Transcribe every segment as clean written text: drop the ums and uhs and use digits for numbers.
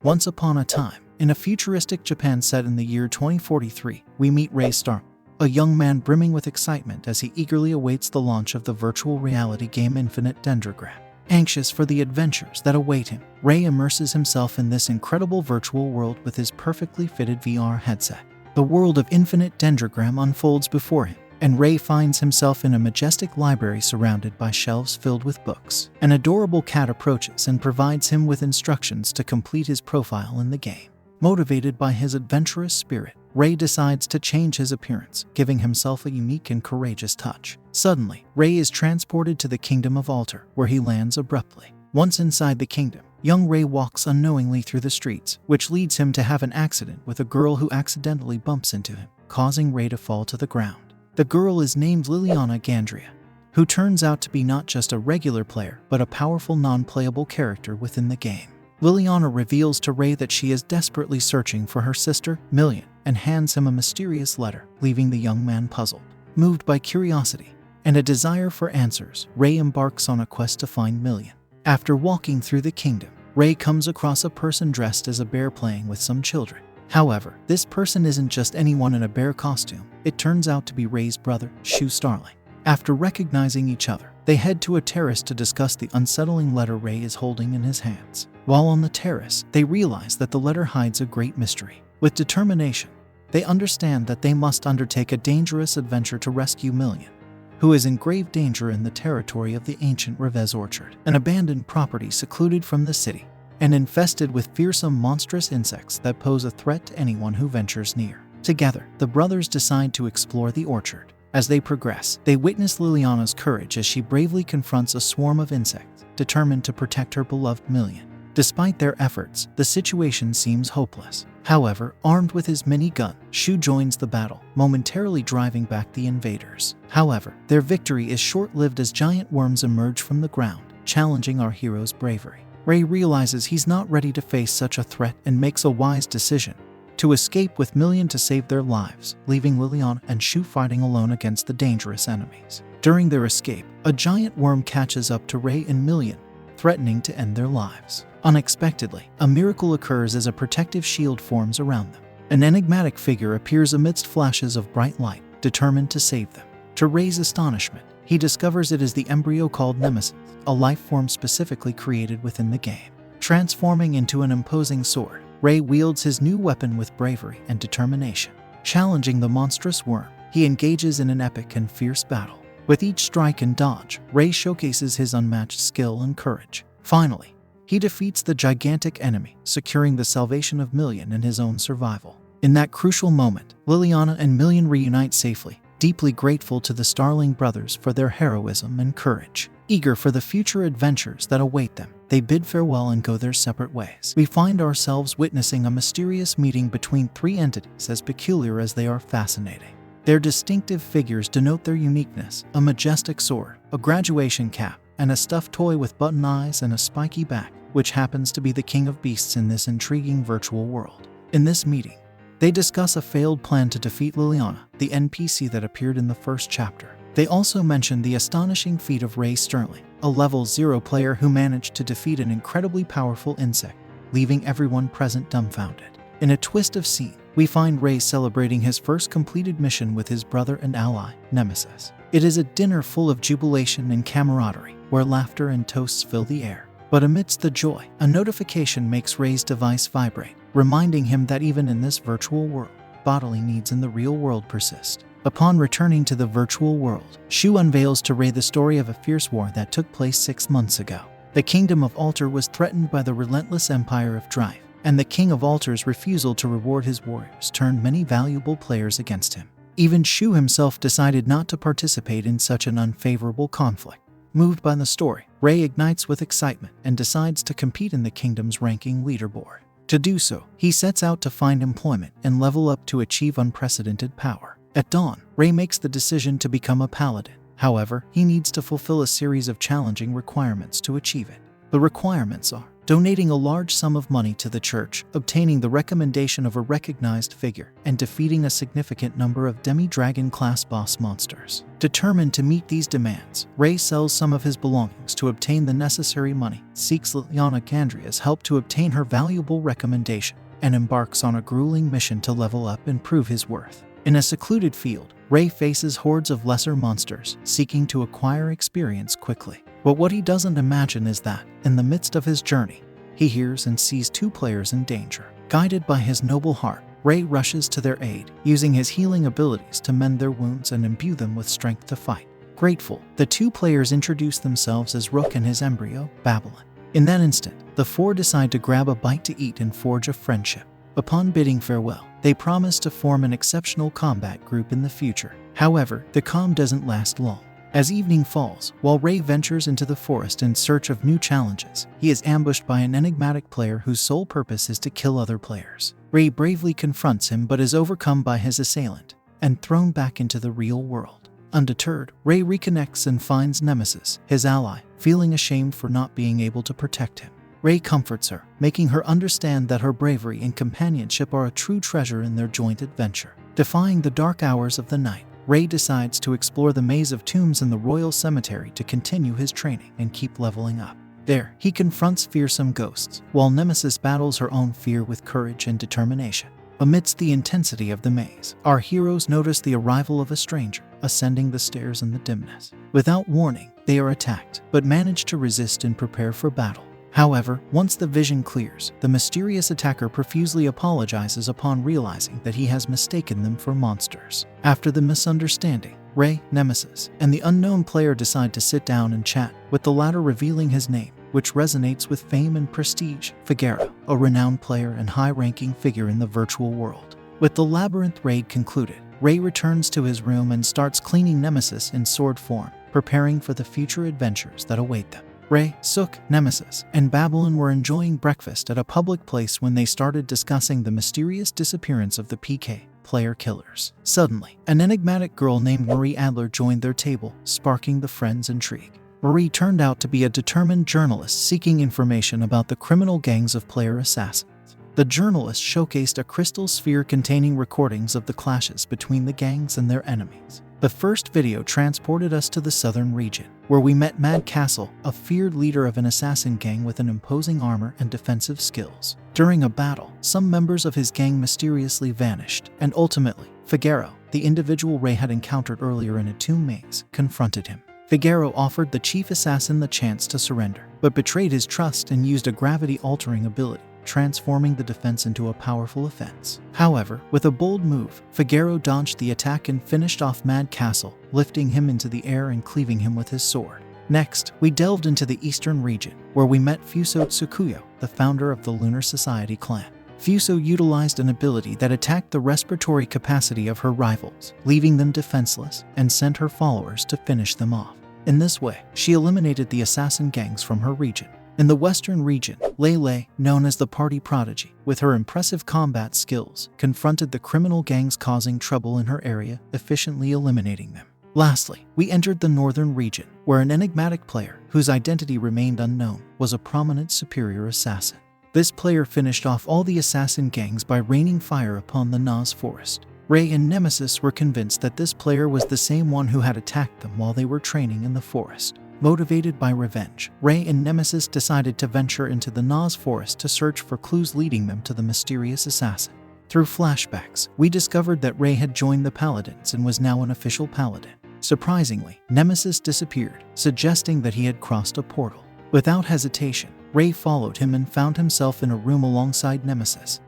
Once upon a time, in a futuristic Japan set in the year 2043, we meet Ray Stark, a young man brimming with excitement as he eagerly awaits the launch of the virtual reality game Infinite Dendrogram. Anxious for the adventures that await him, Ray immerses himself in this incredible virtual world with his perfectly fitted VR headset. The world of Infinite Dendrogram unfolds before him, and Ray finds himself in a majestic library surrounded by shelves filled with books. An adorable cat approaches and provides him with instructions to complete his profile in the game. Motivated by his adventurous spirit, Ray decides to change his appearance, giving himself a unique and courageous touch. Suddenly, Ray is transported to the Kingdom of Alter, where he lands abruptly. Once inside the kingdom, young Ray walks unknowingly through the streets, which leads him to have an accident with a girl who accidentally bumps into him, causing Ray to fall to the ground. The girl is named Liliana Gandria, who turns out to be not just a regular player, but a powerful non-playable character within the game. Liliana reveals to Ray that she is desperately searching for her sister, Million, and hands him a mysterious letter, leaving the young man puzzled. Moved by curiosity and a desire for answers, Ray embarks on a quest to find Million. After walking through the kingdom, Ray comes across a person dressed as a bear playing with some children. However, this person isn't just anyone in a bear costume. It turns out to be Ray's brother, Shu Starling. After recognizing each other, they head to a terrace to discuss the unsettling letter Ray is holding in his hands. While on the terrace, they realize that the letter hides a great mystery. With determination, they understand that they must undertake a dangerous adventure to rescue Million, who is in grave danger in the territory of the ancient Revez Orchard, an abandoned property secluded from the city and infested with fearsome monstrous insects that pose a threat to anyone who ventures near. Together, the brothers decide to explore the orchard. As they progress, they witness Liliana's courage as she bravely confronts a swarm of insects, determined to protect her beloved Million. Despite their efforts, the situation seems hopeless. However, armed with his mini-gun, Shu joins the battle, momentarily driving back the invaders. However, their victory is short-lived as giant worms emerge from the ground, challenging our hero's bravery. Ray realizes he's not ready to face such a threat and makes a wise decision to escape with Million to save their lives, leaving Liliana and Shu fighting alone against the dangerous enemies. During their escape, a giant worm catches up to Ray and Million, threatening to end their lives. Unexpectedly, a miracle occurs as a protective shield forms around them. An enigmatic figure appears amidst flashes of bright light, determined to save them. To Ray's astonishment, he discovers it is the embryo called Nemesis, a life form specifically created within the game. Transforming into an imposing sword, Ray wields his new weapon with bravery and determination. Challenging the monstrous worm, he engages in an epic and fierce battle. With each strike and dodge, Ray showcases his unmatched skill and courage. Finally, he defeats the gigantic enemy, securing the salvation of Million and his own survival. In that crucial moment, Liliana and Million reunite safely, deeply grateful to the Starling brothers for their heroism and courage. Eager for the future adventures that await them, they bid farewell and go their separate ways. We find ourselves witnessing a mysterious meeting between three entities as peculiar as they are fascinating. Their distinctive figures denote their uniqueness: a majestic sword, a graduation cap, and a stuffed toy with button eyes and a spiky back, which happens to be the king of beasts in this intriguing virtual world. In this meeting, they discuss a failed plan to defeat Liliana, the NPC that appeared in the first chapter. They also mention the astonishing feat of Ray Starling, a level 0 player who managed to defeat an incredibly powerful insect, leaving everyone present dumbfounded. In a twist of scene, we find Ray celebrating his first completed mission with his brother and ally, Nemesis. It is a dinner full of jubilation and camaraderie, where laughter and toasts fill the air. But amidst the joy, a notification makes Ray's device vibrate, reminding him that even in this virtual world, bodily needs in the real world persist. Upon returning to the virtual world, Shu unveils to Ray the story of a fierce war that took place 6 months ago. The Kingdom of Alter was threatened by the relentless Empire of Drive, and the King of Alter's refusal to reward his warriors turned many valuable players against him. Even Shu himself decided not to participate in such an unfavorable conflict. Moved by the story, Ray ignites with excitement and decides to compete in the kingdom's ranking leaderboard. To do so, he sets out to find employment and level up to achieve unprecedented power. At dawn, Ray makes the decision to become a paladin. However, he needs to fulfill a series of challenging requirements to achieve it. The requirements are donating a large sum of money to the church, obtaining the recommendation of a recognized figure, and defeating a significant number of demi-dragon-class boss monsters. Determined to meet these demands, Ray sells some of his belongings to obtain the necessary money, seeks Liliana Gandria's help to obtain her valuable recommendation, and embarks on a grueling mission to level up and prove his worth. In a secluded field, Ray faces hordes of lesser monsters, seeking to acquire experience quickly. But what he doesn't imagine is that, in the midst of his journey, he hears and sees two players in danger. Guided by his noble heart, Ray rushes to their aid, using his healing abilities to mend their wounds and imbue them with strength to fight. Grateful, the two players introduce themselves as Rook and his embryo, Babylon. In that instant, the four decide to grab a bite to eat and forge a friendship. Upon bidding farewell, they promise to form an exceptional combat group in the future. However, the calm doesn't last long. As evening falls, while Ray ventures into the forest in search of new challenges, he is ambushed by an enigmatic player whose sole purpose is to kill other players. Ray bravely confronts him but is overcome by his assailant and thrown back into the real world. Undeterred, Ray reconnects and finds Nemesis, his ally, feeling ashamed for not being able to protect him. Ray comforts her, making her understand that her bravery and companionship are a true treasure in their joint adventure. Defying the dark hours of the night, Ray decides to explore the maze of tombs in the royal cemetery to continue his training and keep leveling up. There, he confronts fearsome ghosts, while Nemesis battles her own fear with courage and determination. Amidst the intensity of the maze, our heroes notice the arrival of a stranger, ascending the stairs in the dimness. Without warning, they are attacked, but manage to resist and prepare for battle. However, once the vision clears, the mysterious attacker profusely apologizes upon realizing that he has mistaken them for monsters. After the misunderstanding, Ray, Nemesis, and the unknown player decide to sit down and chat, with the latter revealing his name, which resonates with fame and prestige, Figaro, a renowned player and high-ranking figure in the virtual world. With the labyrinth raid concluded, Ray returns to his room and starts cleaning Nemesis in sword form, preparing for the future adventures that await them. Ray, Sook, Nemesis, and Babylon were enjoying breakfast at a public place when they started discussing the mysterious disappearance of the PK player killers. Suddenly, an enigmatic girl named Marie Adler joined their table, sparking the friends' intrigue. Marie turned out to be a determined journalist seeking information about the criminal gangs of player assassins. The journalist showcased a crystal sphere containing recordings of the clashes between the gangs and their enemies. The first video transported us to the southern region, where we met Mad Castle, a feared leader of an assassin gang with an imposing armor and defensive skills. During a battle, some members of his gang mysteriously vanished, and ultimately, Figaro, the individual Ray had encountered earlier in a tomb maze, confronted him. Figaro offered the chief assassin the chance to surrender, but betrayed his trust and used a gravity-altering ability, transforming the defense into a powerful offense. However, with a bold move, Figaro dodged the attack and finished off Mad Castle, lifting him into the air and cleaving him with his sword. Next, we delved into the eastern region, where we met Fuso Tsukuyo, the founder of the Lunar Society clan. Fuso utilized an ability that attacked the respiratory capacity of her rivals, leaving them defenseless, and sent her followers to finish them off. In this way, she eliminated the assassin gangs from her region. In the western region, Lele, known as the Party Prodigy, with her impressive combat skills, confronted the criminal gangs causing trouble in her area, efficiently eliminating them. Lastly, we entered the northern region, where an enigmatic player, whose identity remained unknown, was a prominent superior assassin. This player finished off all the assassin gangs by raining fire upon the Nas forest. Ray and Nemesis were convinced that this player was the same one who had attacked them while they were training in the forest. Motivated by revenge, Ray and Nemesis decided to venture into the Nas forest to search for clues leading them to the mysterious assassin. Through flashbacks, we discovered that Ray had joined the Paladins and was now an official Paladin. Surprisingly, Nemesis disappeared, suggesting that he had crossed a portal. Without hesitation, Ray followed him and found himself in a room alongside Nemesis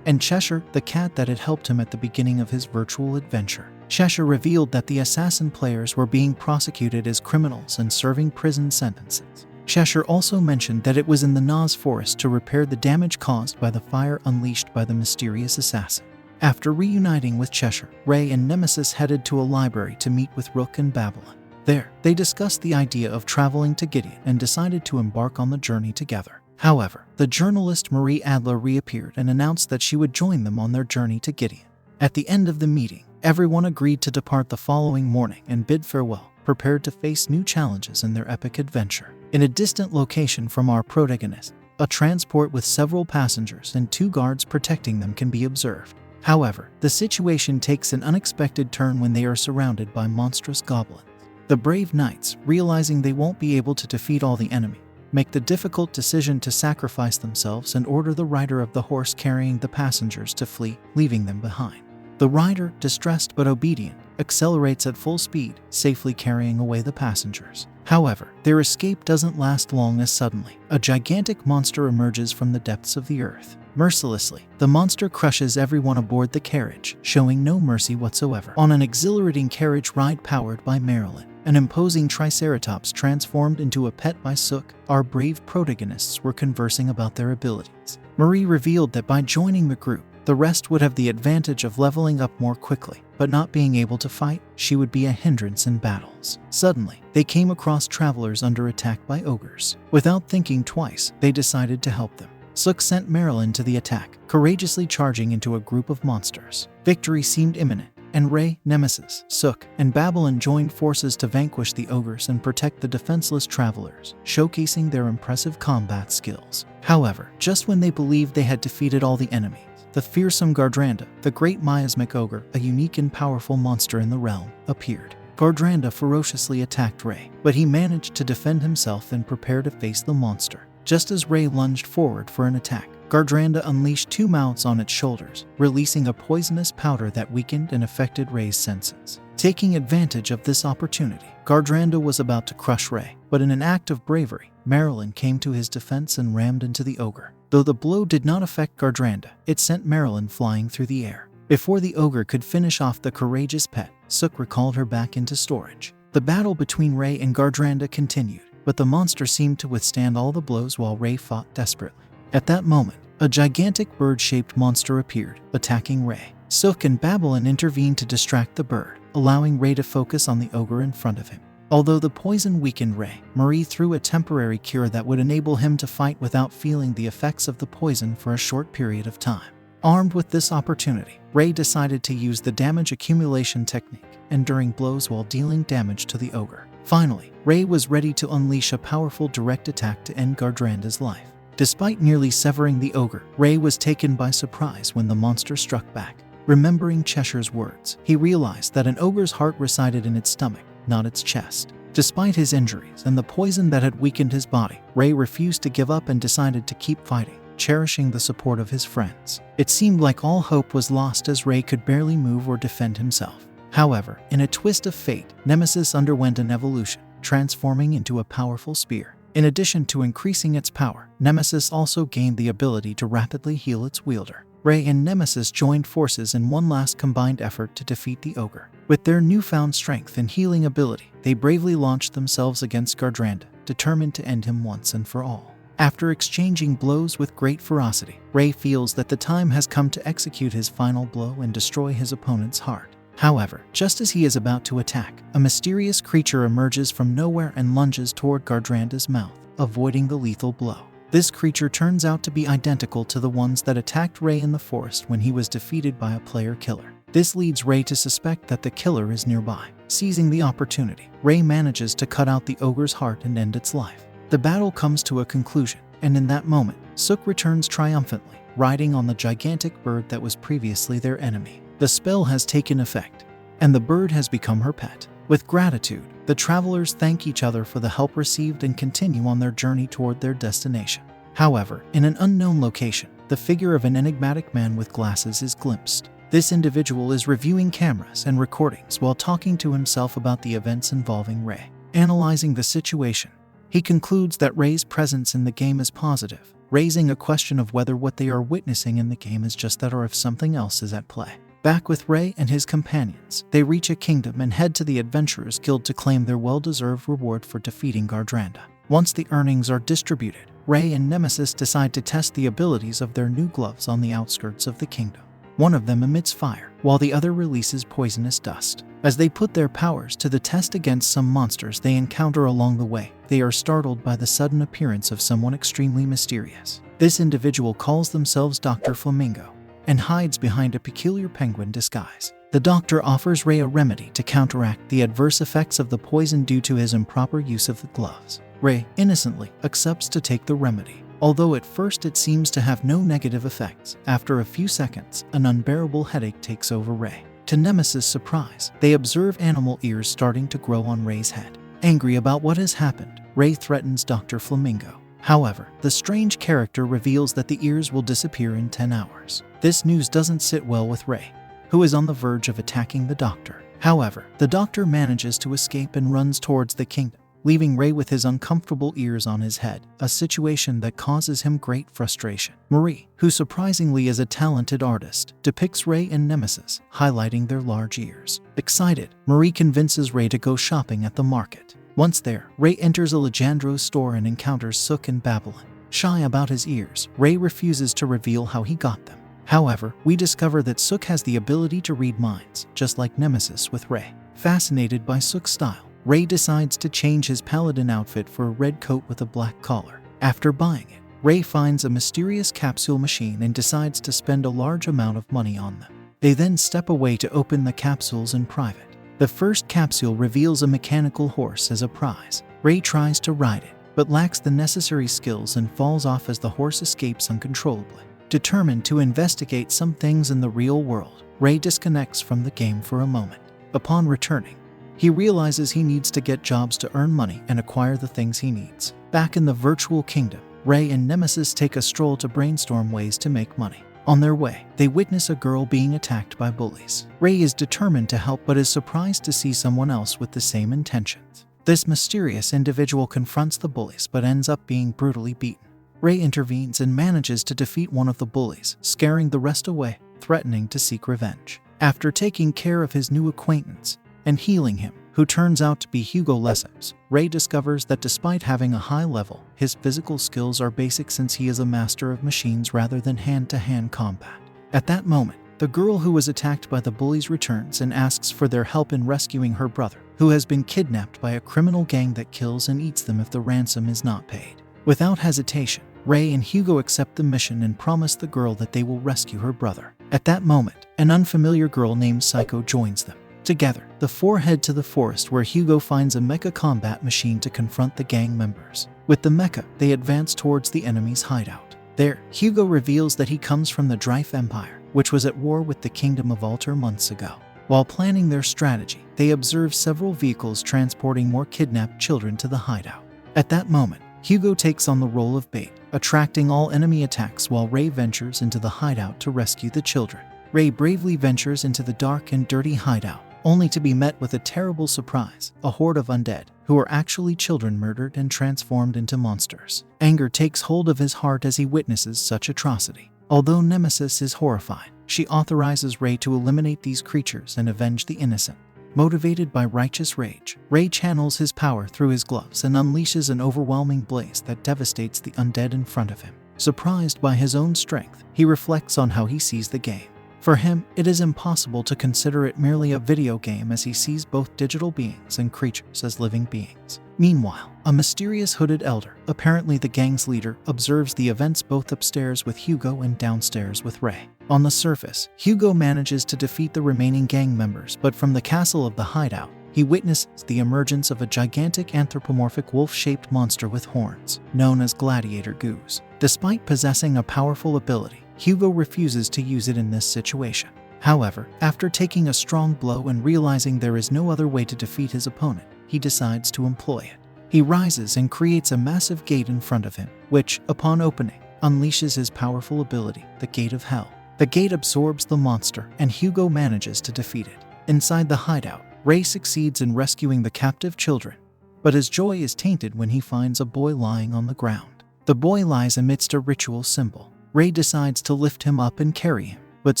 and Cheshire, the cat that had helped him at the beginning of his virtual adventure. Cheshire revealed that the assassin players were being prosecuted as criminals and serving prison sentences. Cheshire also mentioned that it was in the Nas forest to repair the damage caused by the fire unleashed by the mysterious assassin. After reuniting with Cheshire, Ray and Nemesis headed to a library to meet with Rook and Babylon. There, they discussed the idea of traveling to Gideon and decided to embark on the journey together. However, the journalist Marie Adler reappeared and announced that she would join them on their journey to Gideon. At the end of the meeting, everyone agreed to depart the following morning and bid farewell, prepared to face new challenges in their epic adventure. In a distant location from our protagonist, a transport with several passengers and 2 guards protecting them can be observed. However, the situation takes an unexpected turn when they are surrounded by monstrous goblins. The brave knights, realizing they won't be able to defeat all the enemy, make the difficult decision to sacrifice themselves and order the rider of the horse carrying the passengers to flee, leaving them behind. The rider, distressed but obedient, accelerates at full speed, safely carrying away the passengers. However, their escape doesn't last long as suddenly a gigantic monster emerges from the depths of the earth. Mercilessly, the monster crushes everyone aboard the carriage, showing no mercy whatsoever. On an exhilarating carriage ride powered by Marilyn, an imposing triceratops transformed into a pet by Sook, our brave protagonists were conversing about their abilities. Marie revealed that by joining the group, the rest would have the advantage of leveling up more quickly, but not being able to fight, she would be a hindrance in battles. Suddenly, they came across travelers under attack by ogres. Without thinking twice, they decided to help them. Sook sent Marilyn to the attack, courageously charging into a group of monsters. Victory seemed imminent, and Ray, Nemesis, Sook, and Babylon joined forces to vanquish the ogres and protect the defenseless travelers, showcasing their impressive combat skills. However, just when they believed they had defeated all the enemies, the fearsome Gardranda, the great miasmic ogre, a unique and powerful monster in the realm, appeared. Gardranda ferociously attacked Ray, but he managed to defend himself and prepare to face the monster. Just as Ray lunged forward for an attack, Gardranda unleashed 2 mouths on its shoulders, releasing a poisonous powder that weakened and affected Ray's senses. Taking advantage of this opportunity, Gardranda was about to crush Ray, but in an act of bravery, Marilyn came to his defense and rammed into the ogre. Though the blow did not affect Gardranda, it sent Marilyn flying through the air. Before the ogre could finish off the courageous pet, Sook recalled her back into storage. The battle between Ray and Gardranda continued, but the monster seemed to withstand all the blows while Ray fought desperately. At that moment, a gigantic bird-shaped monster appeared, attacking Ray. Sook and Babylon intervened to distract the bird, allowing Ray to focus on the ogre in front of him. Although the poison weakened Ray, Marie threw a temporary cure that would enable him to fight without feeling the effects of the poison for a short period of time. Armed with this opportunity, Ray decided to use the damage accumulation technique, enduring blows while dealing damage to the ogre. Finally, Ray was ready to unleash a powerful direct attack to end Gardranda's life. Despite nearly severing the ogre, Ray was taken by surprise when the monster struck back. Remembering Cheshire's words, he realized that an ogre's heart resided in its stomach, not its chest. Despite his injuries and the poison that had weakened his body, Ray refused to give up and decided to keep fighting, cherishing the support of his friends. It seemed like all hope was lost as Ray could barely move or defend himself. However, in a twist of fate, Nemesis underwent an evolution, transforming into a powerful spear. In addition to increasing its power, Nemesis also gained the ability to rapidly heal its wielder. Ray and Nemesis joined forces in one last combined effort to defeat the ogre. With their newfound strength and healing ability, they bravely launched themselves against Gardranda, determined to end him once and for all. After exchanging blows with great ferocity, Ray feels that the time has come to execute his final blow and destroy his opponent's heart. However, just as he is about to attack, a mysterious creature emerges from nowhere and lunges toward Gardranda's mouth, avoiding the lethal blow. This creature turns out to be identical to the ones that attacked Ray in the forest when he was defeated by a player killer. This leads Ray to suspect that the killer is nearby. Seizing the opportunity, Ray manages to cut out the ogre's heart and end its life. The battle comes to a conclusion, and in that moment, Sook returns triumphantly, riding on the gigantic bird that was previously their enemy. The spell has taken effect, and the bird has become her pet. With gratitude, the travelers thank each other for the help received and continue on their journey toward their destination. However, in an unknown location, the figure of an enigmatic man with glasses is glimpsed. This individual is reviewing cameras and recordings while talking to himself about the events involving Ray. Analyzing the situation, he concludes that Ray's presence in the game is positive, raising a question of whether what they are witnessing in the game is just that or if something else is at play. Back with Ray and his companions, they reach a kingdom and head to the Adventurers Guild to claim their well-deserved reward for defeating Gardranda. Once the earnings are distributed, Ray and Nemesis decide to test the abilities of their new gloves on the outskirts of the kingdom. One of them emits fire, while the other releases poisonous dust. As they put their powers to the test against some monsters they encounter along the way, they are startled by the sudden appearance of someone extremely mysterious. This individual calls themselves Dr. Flamingo and hides behind a peculiar penguin disguise. The doctor offers Ray a remedy to counteract the adverse effects of the poison due to his improper use of the gloves. Ray innocently accepts to take the remedy. Although at first it seems to have no negative effects, after a few seconds, an unbearable headache takes over Ray. To Nemesis' surprise, they observe animal ears starting to grow on Ray's head. Angry about what has happened, Ray threatens Dr. Flamingo. However, the strange character reveals that the ears will disappear in 10 hours. This news doesn't sit well with Ray, who is on the verge of attacking the doctor. However, the doctor manages to escape and runs towards the kingdom, leaving Ray with his uncomfortable ears on his head, a situation that causes him great frustration. Marie, who surprisingly is a talented artist, depicts Ray and Nemesis, highlighting their large ears. Excited, Marie convinces Ray to go shopping at the market. Once there, Ray enters a Legendro store and encounters Sook and Babylon. Shy about his ears, Ray refuses to reveal how he got them. However, we discover that Sook has the ability to read minds, just like Nemesis with Ray. Fascinated by Sook's style, Ray decides to change his paladin outfit for a red coat with a black collar. After buying it, Ray finds a mysterious capsule machine and decides to spend a large amount of money on them. They then step away to open the capsules in private. The first capsule reveals a mechanical horse as a prize. Ray tries to ride it, but lacks the necessary skills and falls off as the horse escapes uncontrollably. Determined to investigate some things in the real world, Ray disconnects from the game for a moment. Upon returning, he realizes he needs to get jobs to earn money and acquire the things he needs. Back in the virtual kingdom, Ray and Nemesis take a stroll to brainstorm ways to make money. On their way, they witness a girl being attacked by bullies. Ray is determined to help but is surprised to see someone else with the same intentions. This mysterious individual confronts the bullies but ends up being brutally beaten. Ray intervenes and manages to defeat one of the bullies, scaring the rest away, threatening to seek revenge. After taking care of his new acquaintance and healing him, who turns out to be Hugo Lesseps, Ray discovers that despite having a high level, his physical skills are basic since he is a master of machines rather than hand-to-hand combat. At that moment, the girl who was attacked by the bullies returns and asks for their help in rescuing her brother, who has been kidnapped by a criminal gang that kills and eats them if the ransom is not paid. Without hesitation, Ray and Hugo accept the mission and promise the girl that they will rescue her brother. At that moment, an unfamiliar girl named Psycho joins them. Together, the four head to the forest where Hugo finds a mecha combat machine to confront the gang members. With the mecha, they advance towards the enemy's hideout. There, Hugo reveals that he comes from the Drife Empire, which was at war with the Kingdom of Alter months ago. While planning their strategy, they observe several vehicles transporting more kidnapped children to the hideout. At that moment, Hugo takes on the role of bait, attracting all enemy attacks while Ray ventures into the hideout to rescue the children. Ray bravely ventures into the dark and dirty hideout, only to be met with a terrible surprise, a horde of undead, who are actually children murdered and transformed into monsters. Anger takes hold of his heart as he witnesses such atrocity. Although Nemesis is horrified, she authorizes Ray to eliminate these creatures and avenge the innocent. Motivated by righteous rage, Ray channels his power through his gloves and unleashes an overwhelming blaze that devastates the undead in front of him. Surprised by his own strength, he reflects on how he sees the game. For him, it is impossible to consider it merely a video game as he sees both digital beings and creatures as living beings. Meanwhile, a mysterious hooded elder, apparently the gang's leader, observes the events both upstairs with Hugo and downstairs with Ray. On the surface, Hugo manages to defeat the remaining gang members, but from the castle of the hideout, he witnesses the emergence of a gigantic anthropomorphic wolf-shaped monster with horns, known as Gladiator Goose. Despite possessing a powerful ability, Hugo refuses to use it in this situation. However, after taking a strong blow and realizing there is no other way to defeat his opponent, he decides to employ it. He rises and creates a massive gate in front of him, which, upon opening, unleashes his powerful ability, the Gate of Hell. The gate absorbs the monster, and Hugo manages to defeat it. Inside the hideout, Ray succeeds in rescuing the captive children, but his joy is tainted when he finds a boy lying on the ground. The boy lies amidst a ritual symbol. Ray decides to lift him up and carry him, but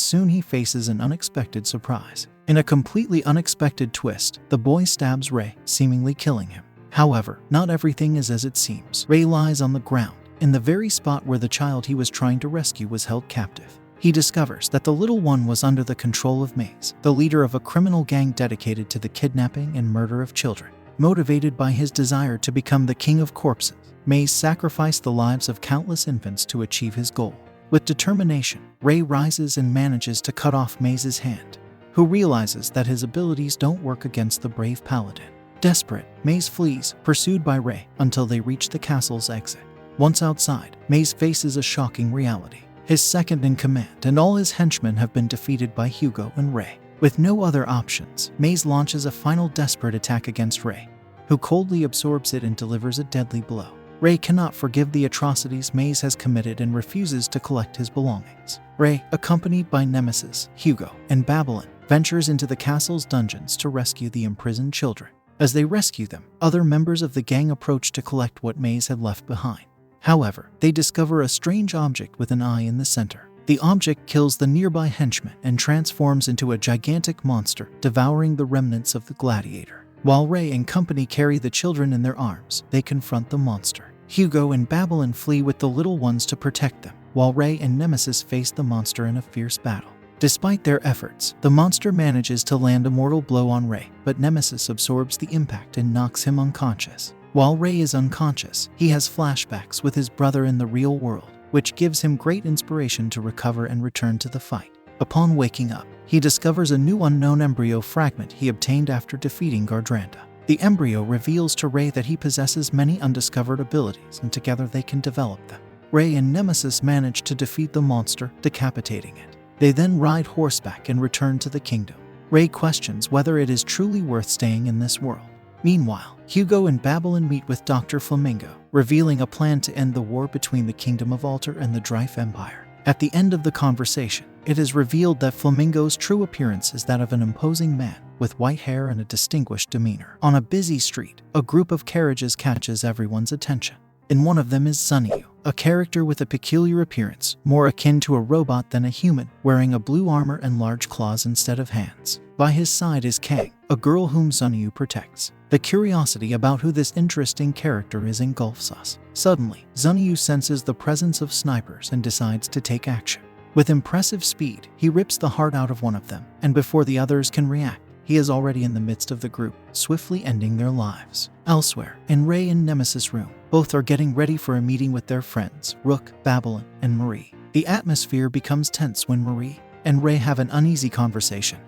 soon he faces an unexpected surprise. In a completely unexpected twist, the boy stabs Ray, seemingly killing him. However, not everything is as it seems. Ray lies on the ground, in the very spot where the child he was trying to rescue was held captive. He discovers that the little one was under the control of Maze, the leader of a criminal gang dedicated to the kidnapping and murder of children. Motivated by his desire to become the king of corpses, Maze sacrificed the lives of countless infants to achieve his goal. With determination, Ray rises and manages to cut off Maze's hand, who realizes that his abilities don't work against the brave paladin. Desperate, Maze flees, pursued by Ray, until they reach the castle's exit. Once outside, Maze faces a shocking reality. His second in command and all his henchmen have been defeated by Hugo and Ray. With no other options, Maze launches a final desperate attack against Ray, who coldly absorbs it and delivers a deadly blow. Ray cannot forgive the atrocities Maze has committed and refuses to collect his belongings. Ray, accompanied by Nemesis, Hugo, and Babylon, ventures into the castle's dungeons to rescue the imprisoned children. As they rescue them, other members of the gang approach to collect what Maze had left behind. However, they discover a strange object with an eye in the center. The object kills the nearby henchman and transforms into a gigantic monster, devouring the remnants of the gladiator. While Ray and company carry the children in their arms, they confront the monster. Hugo and Babylon flee with the little ones to protect them, while Ray and Nemesis face the monster in a fierce battle. Despite their efforts, the monster manages to land a mortal blow on Ray, but Nemesis absorbs the impact and knocks him unconscious. While Ray is unconscious, he has flashbacks with his brother in the real world, which gives him great inspiration to recover and return to the fight. Upon waking up, he discovers a new unknown embryo fragment he obtained after defeating Gardranda. The embryo reveals to Ray that he possesses many undiscovered abilities, and together they can develop them. Ray and Nemesis manage to defeat the monster, decapitating it. They then ride horseback and return to the kingdom. Ray questions whether it is truly worth staying in this world. Meanwhile, Hugo and Babylon meet with Dr. Flamingo, revealing a plan to end the war between the Kingdom of Alter and the Drife Empire. At the end of the conversation, it is revealed that Flamingo's true appearance is that of an imposing man with white hair and a distinguished demeanor. On a busy street, a group of carriages catches everyone's attention. In one of them is Sunyu, a character with a peculiar appearance, more akin to a robot than a human, wearing a blue armor and large claws instead of hands. By his side is Kang, a girl whom Sunyu protects. The curiosity about who this interesting character is engulfs us. Suddenly, Sunyu senses the presence of snipers and decides to take action. With impressive speed, he rips the heart out of one of them, and before the others can react, he is already in the midst of the group, swiftly ending their lives. Elsewhere, in Ray and Nemesis' room, both are getting ready for a meeting with their friends, Rook, Babylon, and Marie. The atmosphere becomes tense when Marie and Ray have an uneasy conversation.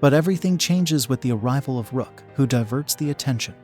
But everything changes with the arrival of Rook, who diverts the attention,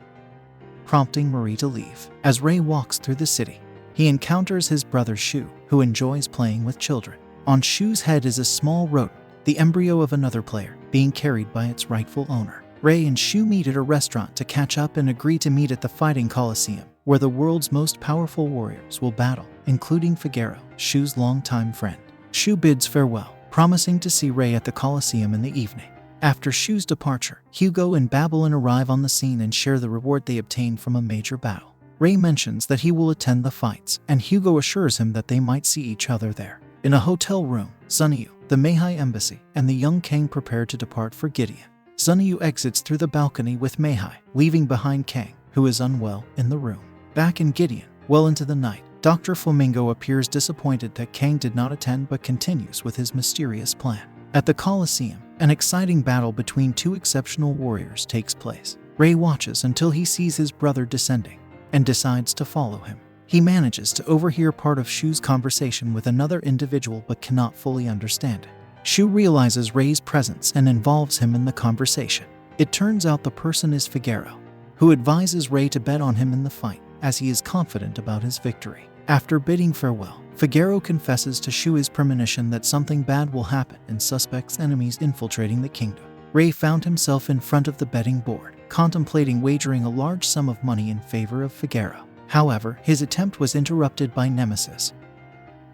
prompting Marie to leave. As Ray walks through the city, he encounters his brother Shu, who enjoys playing with children. On Shu's head is a small rodent, the embryo of another player, being carried by its rightful owner. Ray and Shu meet at a restaurant to catch up and agree to meet at the Fighting Coliseum, where the world's most powerful warriors will battle, including Figaro, Shu's longtime friend. Shu bids farewell, promising to see Ray at the Coliseum in the evening. After Shu's departure, Hugo and Babylon arrive on the scene and share the reward they obtained from a major battle. Ray mentions that he will attend the fights, and Hugo assures him that they might see each other there. In a hotel room, Sunyu, the Meihai embassy, and the young Kang prepare to depart for Gideon. Sunyu exits through the balcony with Meihai, leaving behind Kang, who is unwell, in the room. Back in Gideon, well into the night, Dr. Flamingo appears disappointed that Kang did not attend but continues with his mysterious plan. At the Coliseum, an exciting battle between two exceptional warriors takes place. Ray watches until he sees his brother descending, and decides to follow him. He manages to overhear part of Shu's conversation with another individual but cannot fully understand it. Shu realizes Ray's presence and involves him in the conversation. It turns out the person is Figaro, who advises Ray to bet on him in the fight, as he is confident about his victory. After bidding farewell, Figaro confesses to Shu his premonition that something bad will happen and suspects enemies infiltrating the kingdom. Ray found himself in front of the betting board, contemplating wagering a large sum of money in favor of Figaro. However, his attempt was interrupted by Nemesis,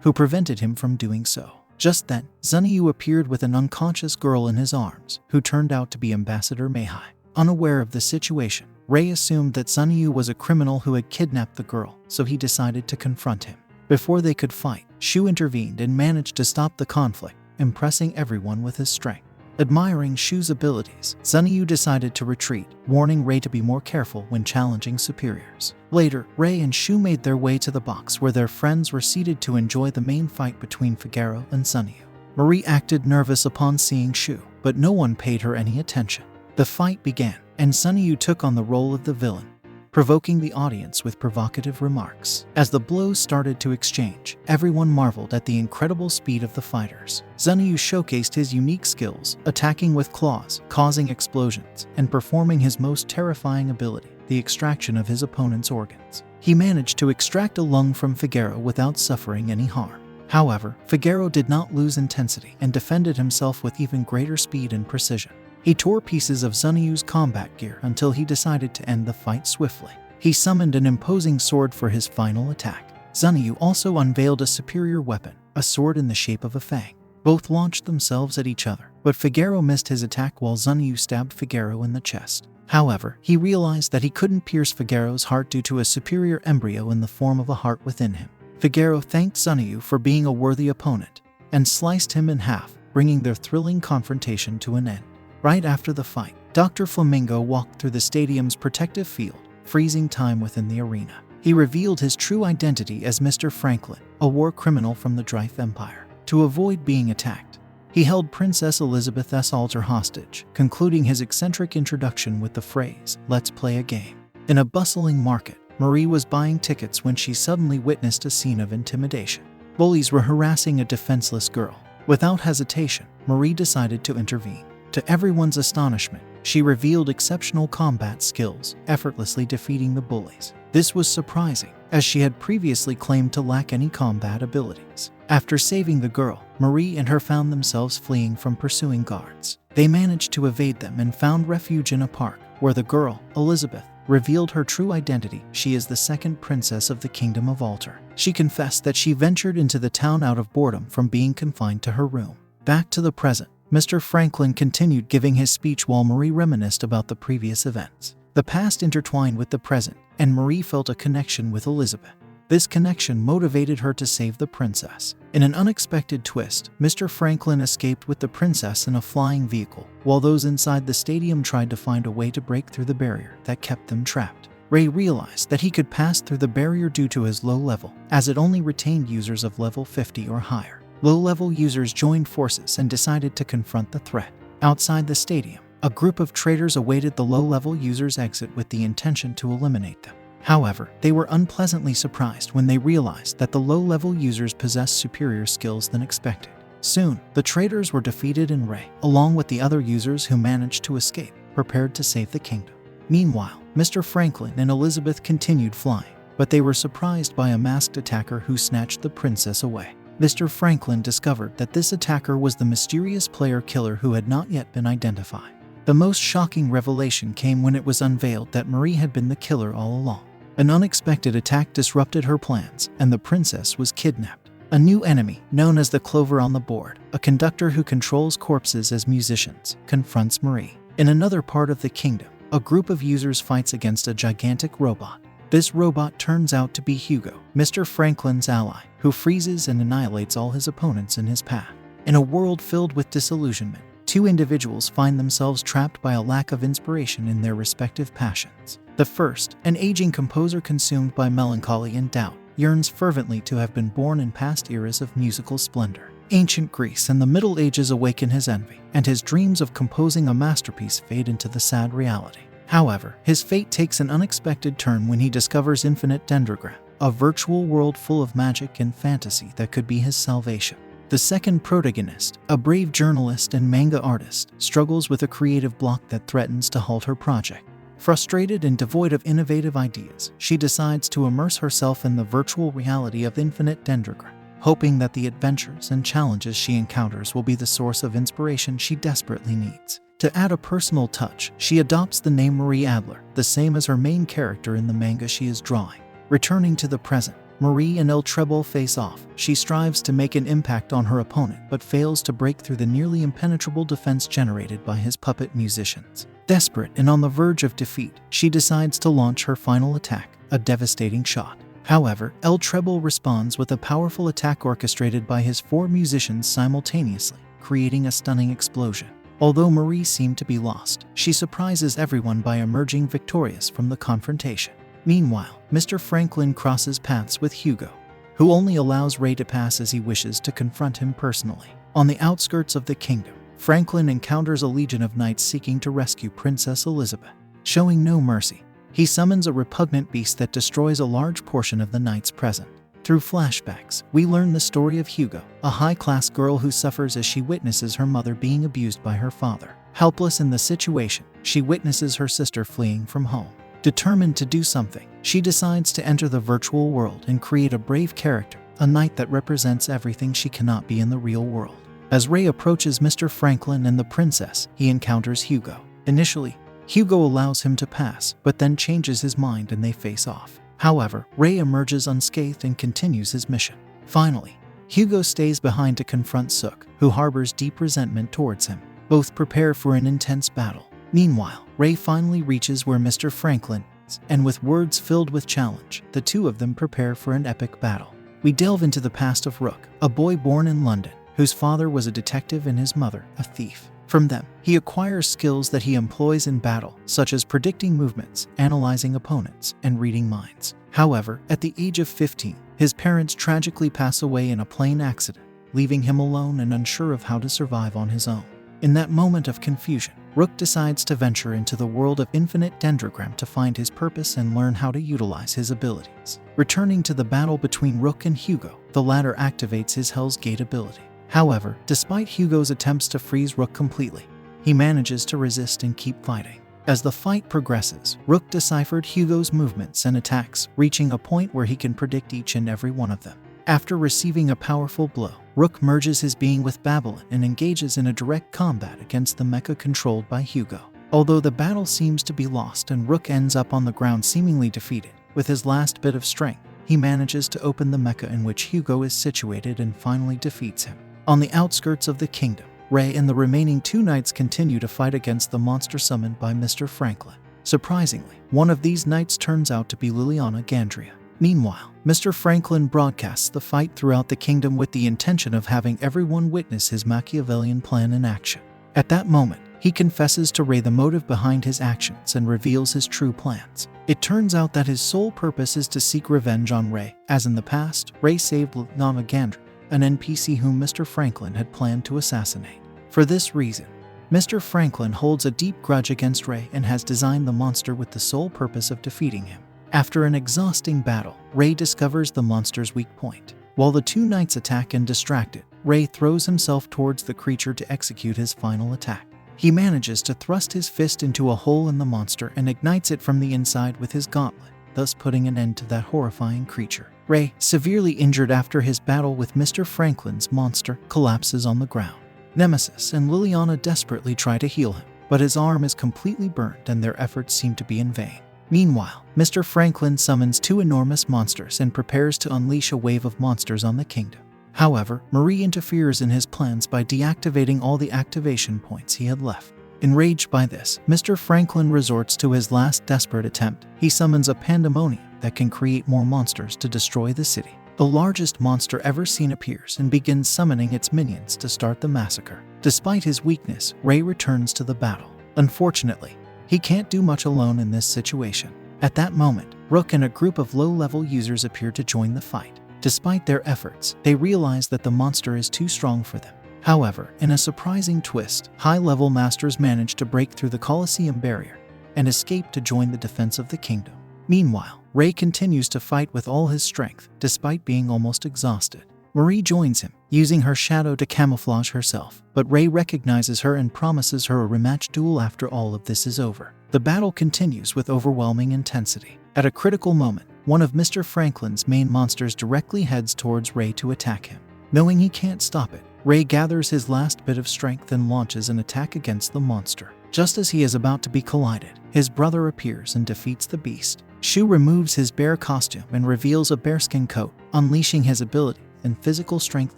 who prevented him from doing so. Just then, Sunyu appeared with an unconscious girl in his arms, who turned out to be Ambassador Meihai. Unaware of the situation, Ray assumed that Sunyu was a criminal who had kidnapped the girl, so he decided to confront him. Before they could fight, Shu intervened and managed to stop the conflict, impressing everyone with his strength. Admiring Shu's abilities, Sunyu decided to retreat, warning Ray to be more careful when challenging superiors. Later, Ray and Shu made their way to the box where their friends were seated to enjoy the main fight between Figaro and Sunyu. Marie acted nervous upon seeing Shu, but no one paid her any attention. The fight began, and Sunyu took on the role of the villain, provoking the audience with provocative remarks. As the blows started to exchange, everyone marveled at the incredible speed of the fighters. Zunyu showcased his unique skills, attacking with claws, causing explosions, and performing his most terrifying ability, the extraction of his opponent's organs. He managed to extract a lung from Figueroa without suffering any harm. However, Figueroa did not lose intensity and defended himself with even greater speed and precision. He tore pieces of Zunyu's combat gear until he decided to end the fight swiftly. He summoned an imposing sword for his final attack. Zunyu also unveiled a superior weapon, a sword in the shape of a fang. Both launched themselves at each other, but Figueroa missed his attack while Zunyu stabbed Figueroa in the chest. However, he realized that he couldn't pierce Figueroa's heart due to a superior embryo in the form of a heart within him. Figueroa thanked Zunyu for being a worthy opponent and sliced him in half, bringing their thrilling confrontation to an end. Right after the fight, Dr. Flamingo walked through the stadium's protective field, freezing time within the arena. He revealed his true identity as Mr. Franklin, a war criminal from the Drife Empire. To avoid being attacked, he held Princess Elizabeth's altar hostage, concluding his eccentric introduction with the phrase, "Let's play a game." In a bustling market, Marie was buying tickets when she suddenly witnessed a scene of intimidation. Bullies were harassing a defenseless girl. Without hesitation, Marie decided to intervene. To everyone's astonishment, she revealed exceptional combat skills, effortlessly defeating the bullies. This was surprising, as she had previously claimed to lack any combat abilities. After saving the girl, Marie and her found themselves fleeing from pursuing guards. They managed to evade them and found refuge in a park, where the girl, Elizabeth, revealed her true identity. She is the second princess of the Kingdom of Altar. She confessed that she ventured into the town out of boredom from being confined to her room. Back to the present, Mr. Franklin continued giving his speech while Marie reminisced about the previous events. The past intertwined with the present, and Marie felt a connection with Elizabeth. This connection motivated her to save the princess. In an unexpected twist, Mr. Franklin escaped with the princess in a flying vehicle, while those inside the stadium tried to find a way to break through the barrier that kept them trapped. Ray realized that he could pass through the barrier due to his low level, as it only retained users of level 50 or higher. Low-level users joined forces and decided to confront the threat. Outside the stadium, a group of traitors awaited the low-level users' exit with the intention to eliminate them. However, they were unpleasantly surprised when they realized that the low-level users possessed superior skills than expected. Soon, the traitors were defeated and Ray, along with the other users who managed to escape, prepared to save the kingdom. Meanwhile, Mr. Franklin and Elizabeth continued flying, but they were surprised by a masked attacker who snatched the princess away. Mr. Franklin discovered that this attacker was the mysterious player killer who had not yet been identified. The most shocking revelation came when it was unveiled that Marie had been the killer all along. An unexpected attack disrupted her plans, and the princess was kidnapped. A new enemy, known as the Clover on the Board, a conductor who controls corpses as musicians, confronts Marie. In another part of the kingdom, a group of users fights against a gigantic robot. This robot turns out to be Hugo, Mr. Franklin's ally, who freezes and annihilates all his opponents in his path. In a world filled with disillusionment, two individuals find themselves trapped by a lack of inspiration in their respective passions. The first, an aging composer consumed by melancholy and doubt, yearns fervently to have been born in past eras of musical splendor. Ancient Greece and the Middle Ages awaken his envy, and his dreams of composing a masterpiece fade into the sad reality. However, his fate takes an unexpected turn when he discovers infinite Dendrogram, a virtual world full of magic and fantasy that could be his salvation. The second protagonist, a brave journalist and manga artist, struggles with a creative block that threatens to halt her project. Frustrated and devoid of innovative ideas, she decides to immerse herself in the virtual reality of infinite Dendrogram, hoping that the adventures and challenges she encounters will be the source of inspiration she desperately needs. To add a personal touch, she adopts the name Marie Adler, the same as her main character in the manga she is drawing. Returning to the present, Marie and El Treble face off. She strives to make an impact on her opponent but fails to break through the nearly impenetrable defense generated by his puppet musicians. Desperate and on the verge of defeat, she decides to launch her final attack, a devastating shot. However, El Treble responds with a powerful attack orchestrated by his 4 musicians simultaneously, creating a stunning explosion. Although Marie seemed to be lost, she surprises everyone by emerging victorious from the confrontation. Meanwhile, Mr. Franklin crosses paths with Hugo, who only allows Ray to pass as he wishes to confront him personally. On the outskirts of the kingdom, Franklin encounters a legion of knights seeking to rescue Princess Elizabeth. Showing no mercy, he summons a repugnant beast that destroys a large portion of the knight's present. Through flashbacks, we learn the story of Hugo, a high-class girl who suffers as she witnesses her mother being abused by her father. Helpless in the situation, she witnesses her sister fleeing from home. Determined to do something, she decides to enter the virtual world and create a brave character, a knight that represents everything she cannot be in the real world. As Ray approaches Mr. Franklin and the princess, he encounters Hugo. Initially, Hugo allows him to pass, but then changes his mind and they face off. However, Ray emerges unscathed and continues his mission. Finally, Hugo stays behind to confront Sook, who harbors deep resentment towards him. Both prepare for an intense battle. Meanwhile, Ray finally reaches where Mr. Franklin is, and with words filled with challenge, the two of them prepare for an epic battle. We delve into the past of Rook, a boy born in London, whose father was a detective and his mother, a thief. From them, he acquires skills that he employs in battle, such as predicting movements, analyzing opponents, and reading minds. However, at the age of 15, his parents tragically pass away in a plane accident, leaving him alone and unsure of how to survive on his own. In that moment of confusion, Rook decides to venture into the world of infinite Dendrogram to find his purpose and learn how to utilize his abilities. Returning to the battle between Rook and Hugo, the latter activates his Hell's Gate ability. However, despite Hugo's attempts to freeze Rook completely, he manages to resist and keep fighting. As the fight progresses, Rook deciphered Hugo's movements and attacks, reaching a point where he can predict each and every one of them. After receiving a powerful blow, Rook merges his being with Babylon and engages in a direct combat against the mecha controlled by Hugo. Although the battle seems to be lost and Rook ends up on the ground seemingly defeated, with his last bit of strength, he manages to open the mecha in which Hugo is situated and finally defeats him. On the outskirts of the kingdom, Ray and the remaining two knights continue to fight against the monster summoned by Mr. Franklin. Surprisingly, one of these knights turns out to be Liliana Gandria. Meanwhile, Mr. Franklin broadcasts the fight throughout the kingdom with the intention of having everyone witness his Machiavellian plan in action. At that moment, he confesses to Ray the motive behind his actions and reveals his true plans. It turns out that his sole purpose is to seek revenge on Ray, as in the past, Ray saved Liliana Gandria, an NPC whom Mr. Franklin had planned to assassinate. For this reason, Mr. Franklin holds a deep grudge against Ray and has designed the monster with the sole purpose of defeating him. After an exhausting battle, Ray discovers the monster's weak point. While the two knights attack and distract it, Ray throws himself towards the creature to execute his final attack. He manages to thrust his fist into a hole in the monster and ignites it from the inside with his gauntlet, thus putting an end to that horrifying creature. Ray, severely injured after his battle with Mr. Franklin's monster, collapses on the ground. Nemesis and Liliana desperately try to heal him, but his arm is completely burned and their efforts seem to be in vain. Meanwhile, Mr. Franklin summons two enormous monsters and prepares to unleash a wave of monsters on the kingdom. However, Marie interferes in his plans by deactivating all the activation points he had left. Enraged by this, Mr. Franklin resorts to his last desperate attempt. He summons a pandemonium that can create more monsters to destroy the city. The largest monster ever seen appears and begins summoning its minions to start the massacre. Despite his weakness, Ray returns to the battle. Unfortunately, he can't do much alone in this situation. At that moment, Rook and a group of low-level users appear to join the fight. Despite their efforts, they realize that the monster is too strong for them. However, in a surprising twist, high-level masters manage to break through the Colosseum barrier and escape to join the defense of the kingdom. Meanwhile, Ray continues to fight with all his strength, despite being almost exhausted. Marie joins him, using her shadow to camouflage herself, but Ray recognizes her and promises her a rematch duel after all of this is over. The battle continues with overwhelming intensity. At a critical moment, one of Mr. Franklin's main monsters directly heads towards Ray to attack him. Knowing he can't stop it, Ray gathers his last bit of strength and launches an attack against the monster. Just as he is about to be collided, his brother appears and defeats the beast. Shu removes his bear costume and reveals a bearskin coat, unleashing his ability and physical strength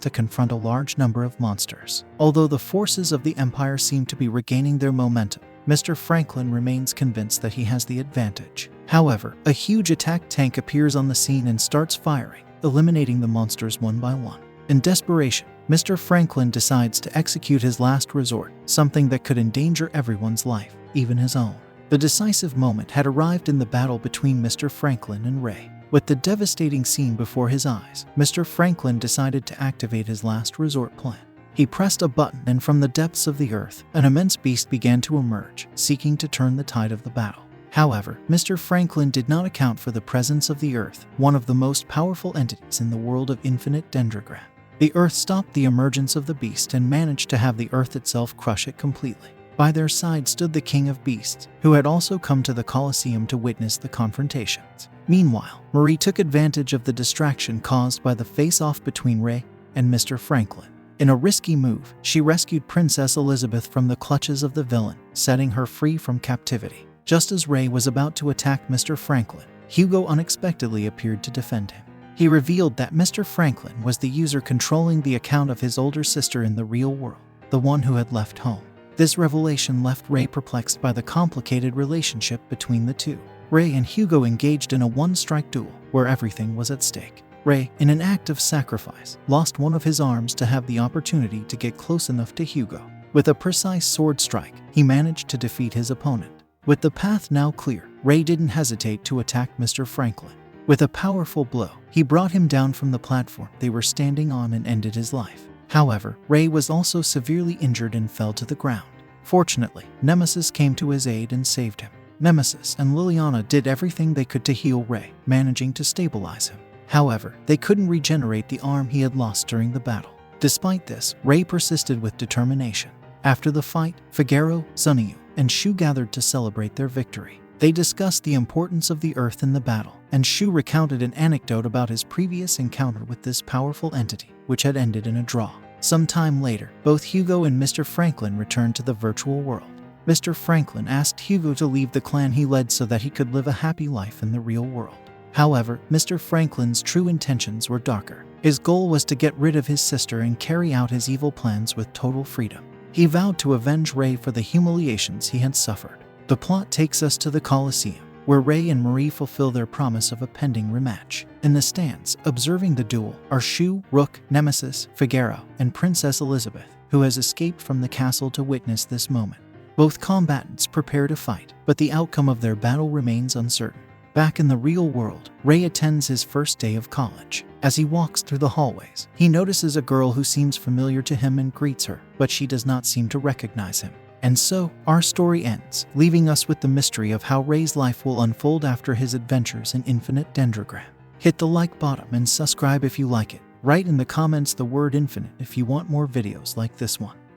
to confront a large number of monsters. Although the forces of the Empire seem to be regaining their momentum, Mr. Franklin remains convinced that he has the advantage. However, a huge attack tank appears on the scene and starts firing, eliminating the monsters one by one. In desperation, Mr. Franklin decides to execute his last resort, something that could endanger everyone's life, even his own. The decisive moment had arrived in the battle between Mr. Franklin and Ray. With the devastating scene before his eyes, Mr. Franklin decided to activate his last resort plan. He pressed a button and from the depths of the earth, an immense beast began to emerge, seeking to turn the tide of the battle. However, Mr. Franklin did not account for the presence of the Earth, one of the most powerful entities in the world of infinite Dendrogram. The Earth stopped the emergence of the beast and managed to have the Earth itself crush it completely. By their side stood the King of Beasts, who had also come to the Colosseum to witness the confrontations. Meanwhile, Marie took advantage of the distraction caused by the face-off between Ray and Mr. Franklin. In a risky move, she rescued Princess Elizabeth from the clutches of the villain, setting her free from captivity. Just as Ray was about to attack Mr. Franklin, Hugo unexpectedly appeared to defend him. He revealed that Mr. Franklin was the user controlling the account of his older sister in the real world, the one who had left home. This revelation left Ray perplexed by the complicated relationship between the two. Ray and Hugo engaged in a one-strike duel where everything was at stake. Ray, in an act of sacrifice, lost one of his arms to have the opportunity to get close enough to Hugo. With a precise sword strike, he managed to defeat his opponent. With the path now clear, Ray didn't hesitate to attack Mr. Franklin. With a powerful blow, he brought him down from the platform they were standing on and ended his life. However, Ray was also severely injured and fell to the ground. Fortunately, Nemesis came to his aid and saved him. Nemesis and Liliana did everything they could to heal Ray, managing to stabilize him. However, they couldn't regenerate the arm he had lost during the battle. Despite this, Ray persisted with determination. After the fight, Figaro, Zunyu, and Shu gathered to celebrate their victory. They discussed the importance of the Earth in the battle, and Shu recounted an anecdote about his previous encounter with this powerful entity, which had ended in a draw. Some time later, both Hugo and Mr. Franklin returned to the virtual world. Mr. Franklin asked Hugo to leave the clan he led so that he could live a happy life in the real world. However, Mr. Franklin's true intentions were darker. His goal was to get rid of his sister and carry out his evil plans with total freedom. He vowed to avenge Ray for the humiliations he had suffered. The plot takes us to the Colosseum, where Ray and Marie fulfill their promise of a pending rematch. In the stands, observing the duel, are Shu, Rook, Nemesis, Figaro, and Princess Elizabeth, who has escaped from the castle to witness this moment. Both combatants prepare to fight, but the outcome of their battle remains uncertain. Back in the real world, Ray attends his first day of college. As he walks through the hallways, he notices a girl who seems familiar to him and greets her, but she does not seem to recognize him. And so, our story ends, leaving us with the mystery of how Ray's life will unfold after his adventures in Infinite Dendrogram. Hit the like button and subscribe if you like it. Write in the comments the word infinite if you want more videos like this one.